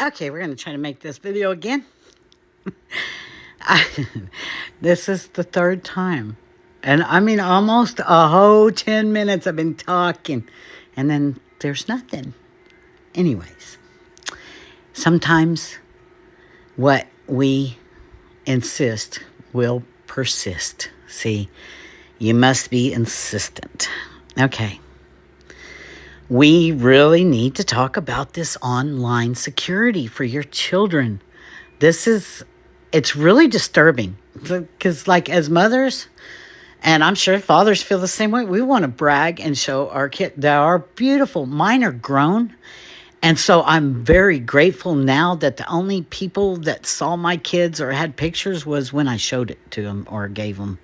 Okay, we're going to try to make this video again. I, this is the third time. And I mean, almost a whole 10 minutes I've been talking. And then there's nothing. Anyways, sometimes what we insist will persist. See, you must be insistent. Okay. We really need to talk about this online security for your children. It's really disturbing because, like, as mothers, and I'm sure fathers feel the same way, we want to brag and show our kid that are beautiful. Mine are grown. And so I'm very grateful now that the only people that saw my kids or had pictures was when I showed it to them or gave them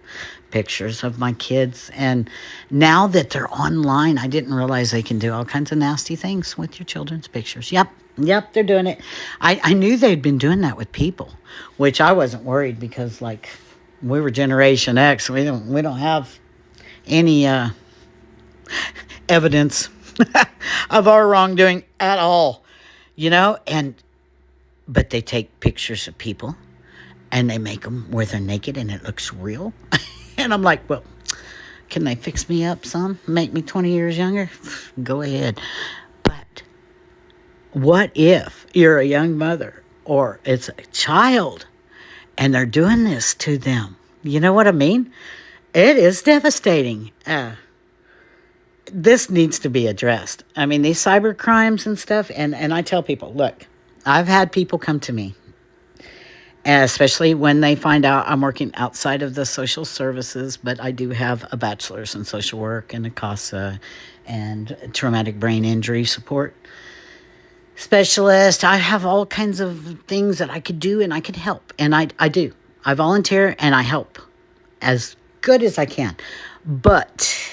pictures of my kids. And now that they're online, I didn't realize they can do all kinds of nasty things with your children's pictures. Yep, they're doing it. I knew they'd been doing that with people, which I wasn't worried because, like, we were Generation X. We don't have any evidence of our wrongdoing at all, but they take pictures of people and they make them where they're naked and it looks real. And I'm like, well, can they fix me up some, make me 20 years younger? Go ahead. But what if you're a young mother or it's a child and they're doing this to them? You know what I mean? It is devastating. This needs to be addressed. I mean, these cyber crimes and stuff, and I tell people, look, I've had people come to me, especially when they find out I'm working outside of the social services, but I do have a bachelor's in social work and a CASA and traumatic brain injury support specialist. I have all kinds of things that I could do and I could help, and I do. I volunteer and I help as good as I can. But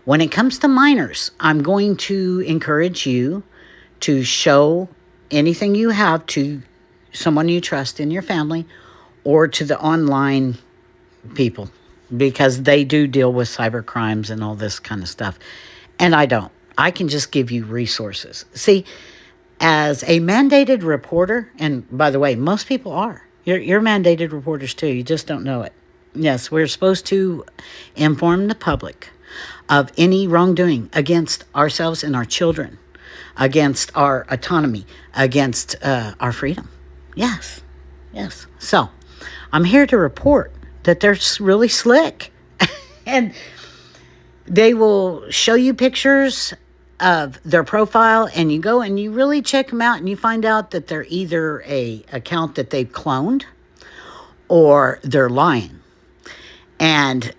when it comes to minors, I'm going to encourage you to show anything you have to someone you trust in your family or to the online people, because they do deal with cyber crimes and all this kind of stuff. And I don't. I can just give you resources. See, as a mandated reporter, and by the way, most people are. You're mandated reporters too. You just don't know it. Yes, we're supposed to inform the public of any wrongdoing against ourselves and our children, against our autonomy, against our freedom. Yes. So I'm here to report that they're really slick. And they will show you pictures of their profile, and you go and you really check them out, and you find out that they're either a account that they've cloned or they're lying. And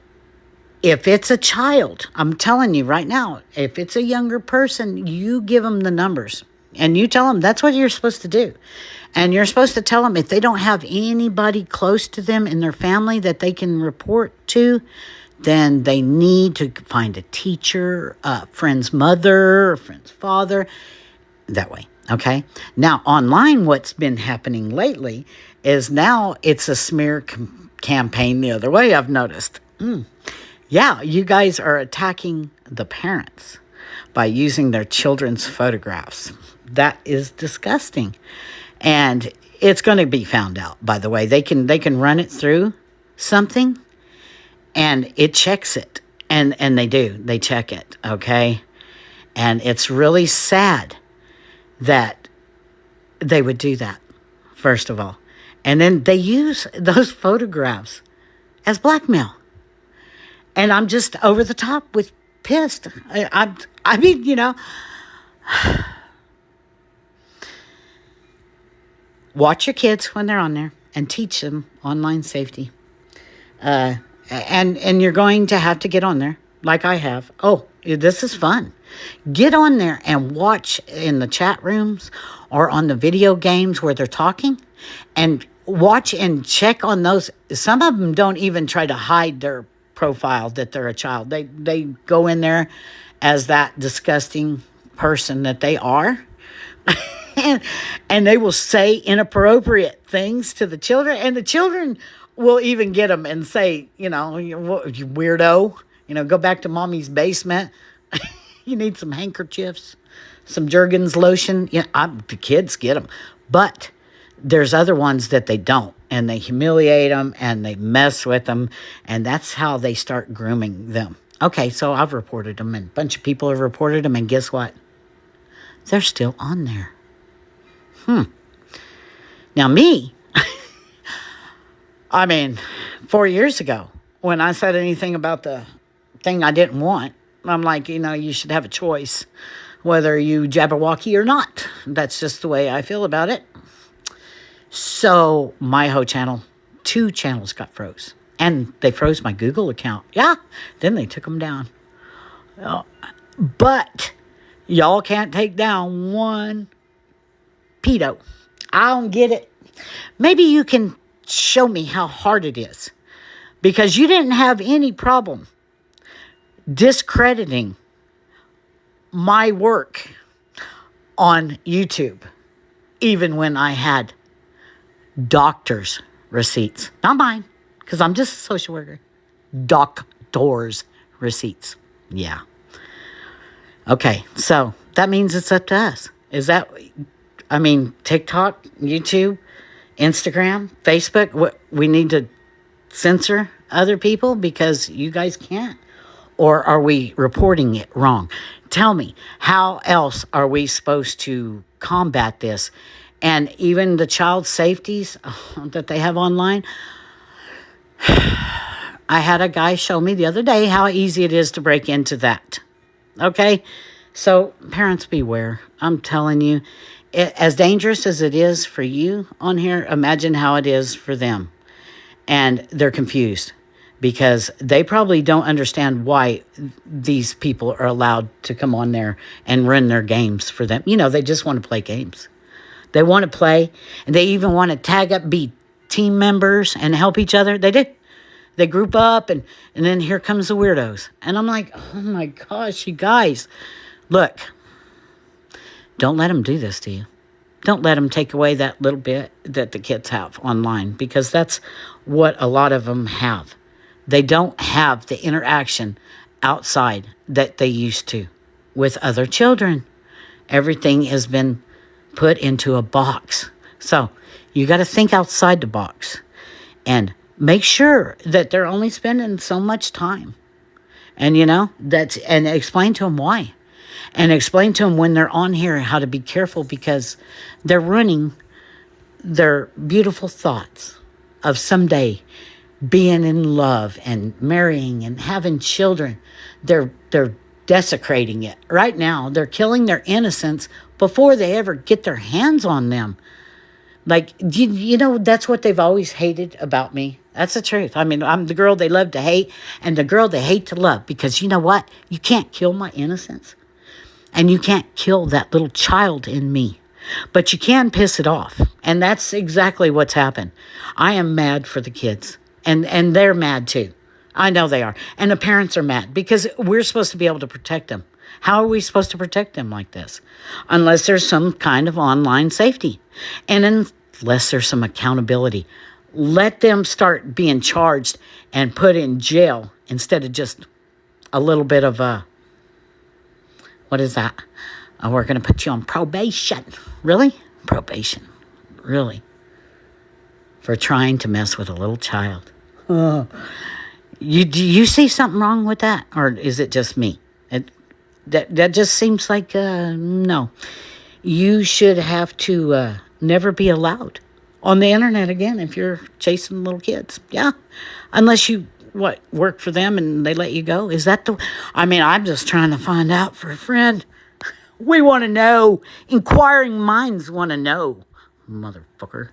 if it's a child, I'm telling you right now, if it's a younger person, you give them the numbers and you tell them that's what you're supposed to do. And you're supposed to tell them if they don't have anybody close to them in their family that they can report to, then they need to find a teacher, a friend's mother, a friend's father, that way. Okay. Now, online, what's been happening lately is now it's a smear campaign the other way, I've noticed. Yeah, you guys are attacking the parents by using their children's photographs. That is disgusting. And it's going to be found out, by the way. They can run it through something and it checks it. And they do. They check it, okay? And it's really sad that they would do that, first of all. And then they use those photographs as blackmail. And I'm just over the top with pissed. I mean, watch your kids when they're on there and teach them online safety. And you're going to have to get on there like I have. Oh, this is fun. Get on there and watch in the chat rooms or on the video games where they're talking, and watch and check on those. Some of them don't even try to hide their profile that they're a child. They go in there as that disgusting person that they are. and they will say inappropriate things to the children, and the children will even get them and say, you weirdo, go back to mommy's basement. You need some handkerchiefs, some Jergens lotion. The kids get them. But there's other ones that they don't, and they humiliate them and they mess with them, and that's how they start grooming them. Okay, so I've reported them, and a bunch of people have reported them, and guess what? They're still on there. Now me, I mean, 4 years ago, when I said anything about the thing I didn't want, I'm like, you should have a choice whether you Jabberwocky or not. That's just the way I feel about it. So my whole channel, 2 channels got froze. And they froze my Google account. Yeah, then they took them down. But y'all can't take down one pedo. I don't get it. Maybe you can show me how hard it is. Because you didn't have any problem discrediting my work on YouTube, even when I had doctors' receipts. Not mine, because I'm just a social worker. Doctors' receipts. Yeah. Okay, so that means it's up to us. TikTok, YouTube, Instagram, Facebook, we need to censor other people because you guys can't? Or are we reporting it wrong? Tell me, how else are we supposed to combat this? And even the child safeties that they have online. I had a guy show me the other day how easy it is to break into that. Okay? So, parents beware. I'm telling you, as dangerous as it is for you on here, imagine how it is for them. And they're confused because they probably don't understand why these people are allowed to come on there and run their games for them. They just want to play games. They want to play, and they even want to tag up, be team members, and help each other. They do. They group up, and then here comes the weirdos. And I'm like, oh my gosh, you guys. Look, don't let them do this to you. Don't let them take away that little bit that the kids have online, because that's what a lot of them have. They don't have the interaction outside that they used to with other children. Everything has been put into a box. So you got to think outside the box and make sure that they're only spending so much time. And and explain to them why. And explain to them when they're on here how to be careful, because they're ruining their beautiful thoughts of someday being in love and marrying and having children. They're desecrating it. Right now, they're killing their innocence before they ever get their hands on them. Like, that's what they've always hated about me. That's the truth. I'm the girl they love to hate and the girl they hate to love, because you know what? You can't kill my innocence. And you can't kill that little child in me. But you can piss it off. And that's exactly what's happened. I am mad for the kids. And they're mad too. I know they are. And the parents are mad because we're supposed to be able to protect them. How are we supposed to protect them like this? Unless there's some kind of online safety. And unless there's some accountability. Let them start being charged and put in jail instead of just a little bit of a... What is that? Oh, we're going to put you on probation. Really? Probation. Really? For trying to mess with a little child. Do you see something wrong with that? Or is it just me? That just seems like, no. You should have to never be allowed on the internet again if you're chasing little kids. Yeah. Unless you... work for them and they let you go? Is that I'm just trying to find out for a friend. We want to know. Inquiring minds want to know. Motherfucker.